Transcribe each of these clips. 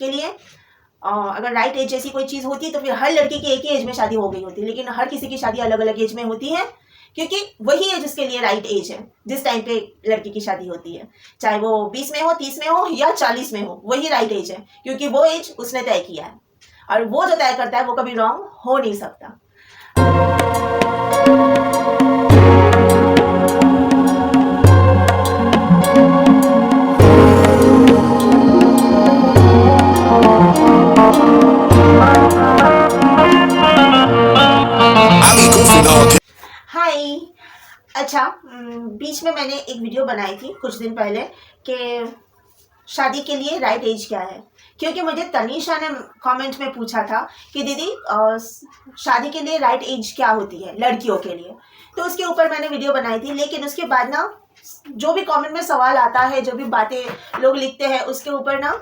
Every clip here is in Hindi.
के लिए अगर राइट एज जैसी कोई चीज़ होती तो फिर हर लड़की की एक ही एज में शादी हो गई होती, लेकिन हर किसी की शादी अलग अलग एज में होती है, क्योंकि वही एज उसके लिए राइट एज है जिस टाइम पे लड़की की शादी होती है, चाहे वो 20 में हो, 30 में हो या 40 में हो, वही राइट एज है, क्योंकि वो एज उसने तय किया है और वो जो तय करता है वो कभी रॉन्ग हो नहीं सकता। हाय। अच्छा, बीच में मैंने एक वीडियो बनाई थी कुछ दिन पहले कि शादी के लिए राइट एज क्या है, क्योंकि मुझे तनीषा ने कमेंट में पूछा था कि दीदी शादी के लिए राइट एज क्या होती है लड़कियों के लिए, तो उसके ऊपर मैंने वीडियो बनाई थी। लेकिन उसके बाद ना जो भी कमेंट में सवाल आता है, जो भी बातें लोग लिखते हैं, उसके ऊपर ना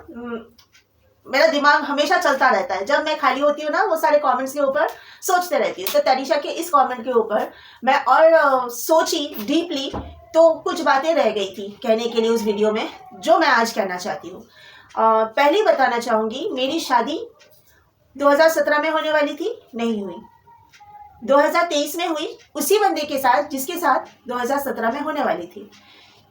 मेरा दिमाग हमेशा चलता रहता है। जब मैं खाली होती हूँ ना, वो सारे कमेंट्स के ऊपर सोचते रहती हूँ। तो तनीषा के इस कमेंट के ऊपर मैं और सोची डीपली, तो कुछ बातें रह गई थी कहने के लिए उस वीडियो में, जो मैं आज कहना चाहती हूँ। पहले बताना चाहूँगी, मेरी शादी 2017 में होने वाली थी, नहीं हुई। 2023 में हुई, उसी बंदे के साथ जिसके साथ 2017 में होने वाली थी।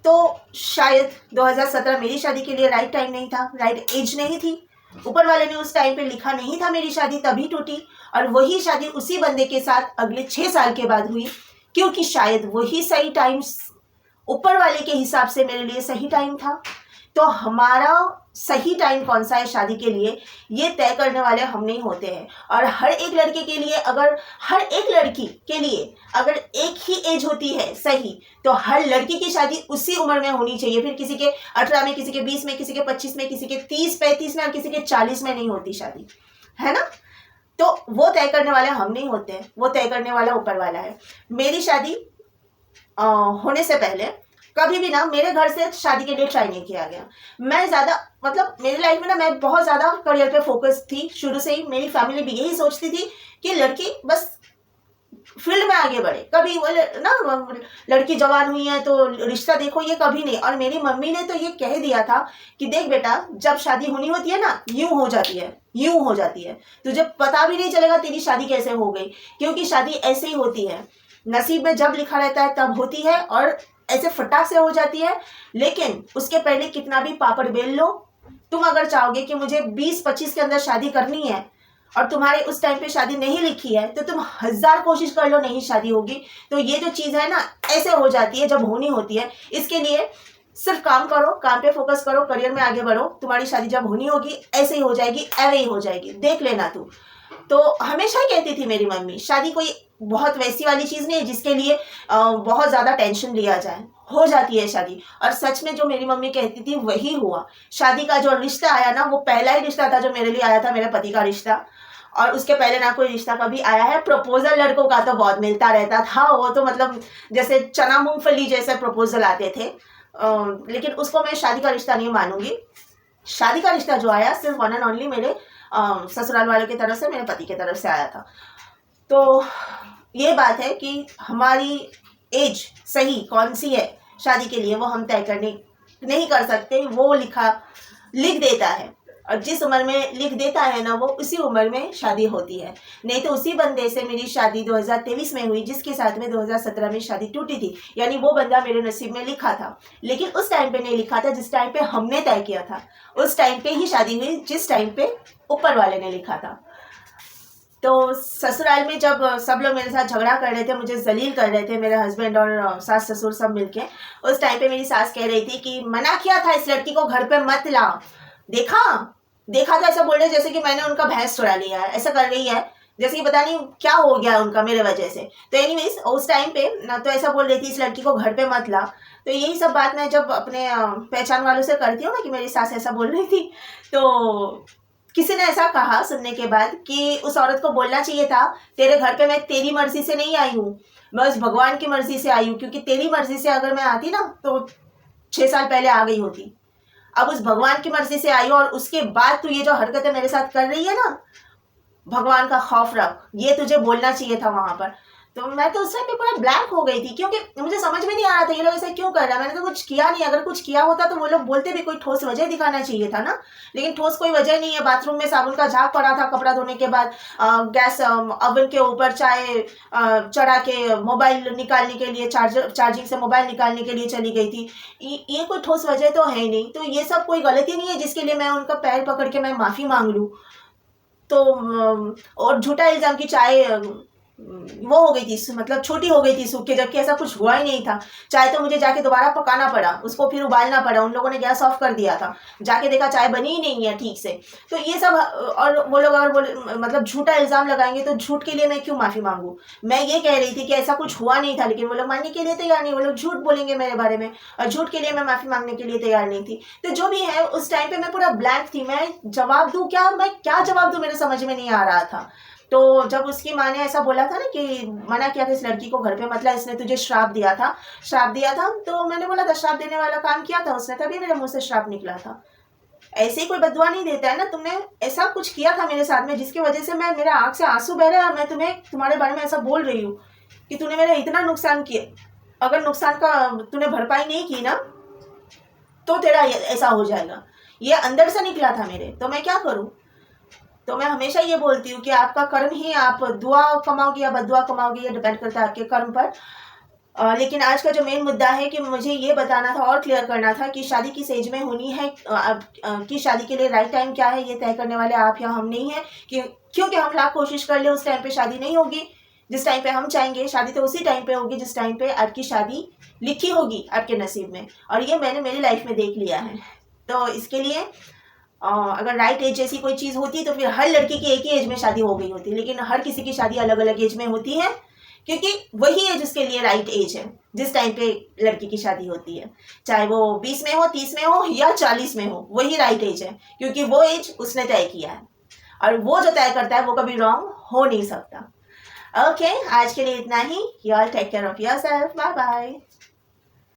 तो शायद 2017 मेरी शादी के लिए राइट टाइम नहीं था, राइट एज नहीं थी। ऊपर वाले ने उस टाइम पे लिखा नहीं था मेरी शादी तभी टूटी, और वही शादी उसी बंदे के साथ अगले 6 साल के बाद हुई, क्योंकि शायद वही सही टाइम ऊपर वाले के हिसाब से मेरे लिए सही टाइम था। तो हमारा सही टाइम कौन सा है शादी के लिए, ये तय करने वाले हम नहीं होते हैं। और हर एक लड़के के लिए, अगर हर एक लड़की के लिए अगर एक ही एज होती है सही, तो हर लड़की की शादी उसी उम्र में होनी चाहिए। फिर किसी के 18 में, किसी के 20 में, किसी के 25 में, किसी के 30-35 में और किसी के 40 में नहीं होती शादी, है ना। तो वो तय करने वाले हम नहीं होते हैं, वो तय करने वाला ऊपर वाला है। मेरी शादी होने से पहले कभी भी ना मेरे घर से शादी के लिए ट्राई नहीं किया गया। मैं ज़्यादा, मतलब मेरी लाइफ में ना मैं बहुत ज़्यादा करियर पे फोकस थी शुरू से ही। मेरी फैमिली भी यही सोचती थी कि लड़की बस फील्ड में आगे बढ़े, कभी वो ना लड़की जवान हुई है तो रिश्ता देखो, ये कभी नहीं। और मेरी मम्मी ने तो ये कह दिया था कि देख बेटा, जब शादी होनी होती है ना, यूं हो जाती है, यूं हो जाती है, तुझे पता भी नहीं चलेगा तेरी शादी कैसे हो गई, क्योंकि शादी ऐसे ही होती है। नसीब में जब लिखा रहता है तब होती है, और ऐसे फटाक से हो जाती है। लेकिन उसके पहले कितना भी पापड़ बेल लो, तुम अगर चाहोगे कि मुझे 20-25 के अंदर शादी करनी है और तुम्हारे उस टाइम पे शादी नहीं लिखी है, तो तुम 1000 कोशिश कर लो, नहीं शादी होगी। तो ये जो चीज़ है ना, ऐसे हो जाती है जब होनी होती है। इसके लिए सिर्फ काम करो, काम पे फोकस करो, करियर में आगे बढ़ो। तुम्हारी शादी जब होनी होगी ऐसे ही हो जाएगी, ऐवे ही हो जाएगी, देख लेना तू। तो हमेशा ही कहती थी मेरी मम्मी, शादी कोई बहुत वैसी वाली चीज़ नहीं है जिसके लिए बहुत ज़्यादा टेंशन लिया जाए, हो जाती है शादी। और सच में जो मेरी मम्मी कहती थी वही हुआ। शादी का जो रिश्ता आया ना, वो पहला ही रिश्ता था जो मेरे लिए आया था, मेरे पति का रिश्ता। और उसके पहले ना कोई रिश्ता कभी आया है। प्रपोजल लड़कों का तो बहुत मिलता रहता था, वो तो मतलब जैसे चना मूंगफली जैसे प्रपोजल आते थे। लेकिन उसको मैं शादी का रिश्ता नहीं मानूंगी। शादी का रिश्ता जो आया सिर्फ वन एंड ओनली मेरे ससुराल वालों की तरफ से, मेरे पति की तरफ से आया था। तो ये बात है कि हमारी एज सही कौन सी है शादी के लिए, वो हम तय करने नहीं कर सकते। वो लिख देता है, और जिस उम्र में लिख देता है ना, वो उसी उम्र में शादी होती है। नहीं तो उसी बंदे से मेरी शादी 2023 में हुई, जिसके साथ में 2017 में शादी टूटी थी। यानी वो बंदा मेरे नसीब में लिखा था, लेकिन उस टाइम पे नहीं लिखा था जिस टाइम पे हमने तय किया था। उस टाइम पे ही शादी हुई जिस टाइम पे ऊपर वाले ने लिखा था। तो ससुराल में जब सब लोग मेरे साथ झगड़ा कर रहे थे, मुझे जलील कर रहे थे, मेरे हस्बैंड और सास ससुर सब मिलके, उस टाइम पे मेरी सास कह रही थी कि मना किया था इस लड़की को घर पे मत ला। देखा देखा था, ऐसा बोल रहे जैसे कि मैंने उनका भैंस चुरा लिया है, ऐसा कर रही है, जैसे कि पता नहीं क्या हो गया उनका मेरे वजह से। तो एनीवेज उस टाइम पे ना तो ऐसा बोल रही थी इस लड़की को घर पे मत ला। तो यही सब बात मैं जब अपने पहचान वालों से करती हूँ ना कि मेरी सास ऐसा बोल रही थी, तो किसी ने ऐसा कहा सुनने के बाद कि उस औरत को बोलना चाहिए था, तेरे घर पे मैं तेरी मर्जी से नहीं आई हूँ, मैं उस भगवान की मर्जी से आई हूँ। क्योंकि तेरी मर्जी से अगर मैं आती ना तो 6 साल पहले आ गई होती। अब उस भगवान की मर्जी से आई हो, और उसके बाद तू ये जो हरकतें मेरे साथ कर रही है ना, भगवान का खौफ रख, ये तुझे बोलना चाहिए था वहां पर। तो मैं तो उस टाइम पे पूरा ब्लैंक हो गई थी, क्योंकि मुझे समझ में नहीं आ रहा था ये लोग ऐसा क्यों कर रहा है। मैंने तो कुछ किया नहीं, अगर कुछ किया होता तो वो लोग बोलते भी, कोई ठोस वजह दिखाना चाहिए था ना, लेकिन ठोस कोई वजह नहीं है। बाथरूम में साबुन का झाग पड़ा था कपड़ा धोने के बाद, गैस ओवन के ऊपर चाय चढ़ा के मोबाइल निकालने के लिए, चार्जिंग से मोबाइल निकालने के लिए चली गई थी। ये कोई ठोस वजह तो है नहीं, तो ये सब कोई गलती नहीं है जिसके लिए मैं उनका पैर पकड़ के मैं माफ़ी मांग लूँ। तो और झूठा इल्ज़ाम की चाय वो हो गई थी, मतलब छोटी हो गई थी सूख के, जबकि ऐसा कुछ हुआ ही नहीं था। चाय तो मुझे जाके दोबारा पकाना पड़ा, उसको फिर उबालना पड़ा, उन लोगों ने गैस ऑफ कर दिया था, जाके देखा चाय बनी ही नहीं है ठीक से। तो ये सब, और वो लोग अगर बोले मतलब झूठा इल्ज़ाम लगाएंगे तो झूठ के लिए मैं क्यों माफ़ी मांगू। मैं ये कह रही थी कि ऐसा कुछ हुआ नहीं था, लेकिन वो लोग मानने के लिए तैयार नहीं, वो लोग झूठ बोलेंगे मेरे बारे में, और झूठ के लिए मैं माफ़ी मांगने के लिए तैयार नहीं थी। तो जो भी है, उस टाइम पे मैं पूरा ब्लैंक थी, मैं जवाब दूँ क्या, मैं क्या जवाब दूँ, मेरे समझ में नहीं आ रहा था। तो जब उसकी माँ ने ऐसा बोला था ना कि मना किया था इस लड़की को घर पे, मतलब इसने तुझे श्राप दिया था, तो मैंने बोला था श्राप देने वाला काम किया था उसने, तभी मेरे मुंह से श्राप निकला था। ऐसे ही कोई बददुआ नहीं देता है ना, तुमने ऐसा कुछ किया था मेरे साथ में जिसकी वजह से मैं, मेरे आंख से आंसू बह रहे हैं, मैं तुम्हें तुम्हारे बारे में ऐसा बोल रही हूँ कि तूने मेरा इतना नुकसान किया। अगर नुकसान का तूने भरपाई नहीं की ना तो तेरा ऐसा हो जाएगा। ये अंदर से निकला था मेरे, तो मैं क्या करूँ। तो मैं हमेशा ये बोलती हूँ कि आपका कर्म ही, आप दुआ कमाओगे या बददुआ कमाओगे, ये डिपेंड करता है आपके कर्म पर। लेकिन आज का जो मेन मुद्दा है कि मुझे ये बताना था और क्लियर करना था कि शादी किस एज में होनी है, कि शादी के लिए राइट टाइम क्या है, ये तय करने वाले आप या हम नहीं है। कि क्योंकि हम लाख कोशिश कर ले, उस टाइम पे शादी नहीं होगी जिस टाइम पे हम चाहेंगे। शादी तो उसी टाइम पे होगी जिस टाइम पे आपकी शादी लिखी होगी आपके नसीब में, और ये मैंने मेरी लाइफ में देख लिया है। तो इसके लिए अगर राइट एज जैसी कोई चीज़ होती तो फिर हर लड़की की एक ही एज में शादी हो गई होती, लेकिन हर किसी की शादी अलग अलग एज में होती है, क्योंकि वही एज उसके लिए राइट एज है जिस टाइम पे लड़की की शादी होती है। चाहे वो 20 में हो, 30 में हो या 40 में हो, वही राइट एज है, क्योंकि वो एज उसने तय किया है, और वो जो तय करता है वो कभी रॉन्ग हो नहीं सकता। ओके, आज के लिए इतना ही। You all take care of yourself, bye bye.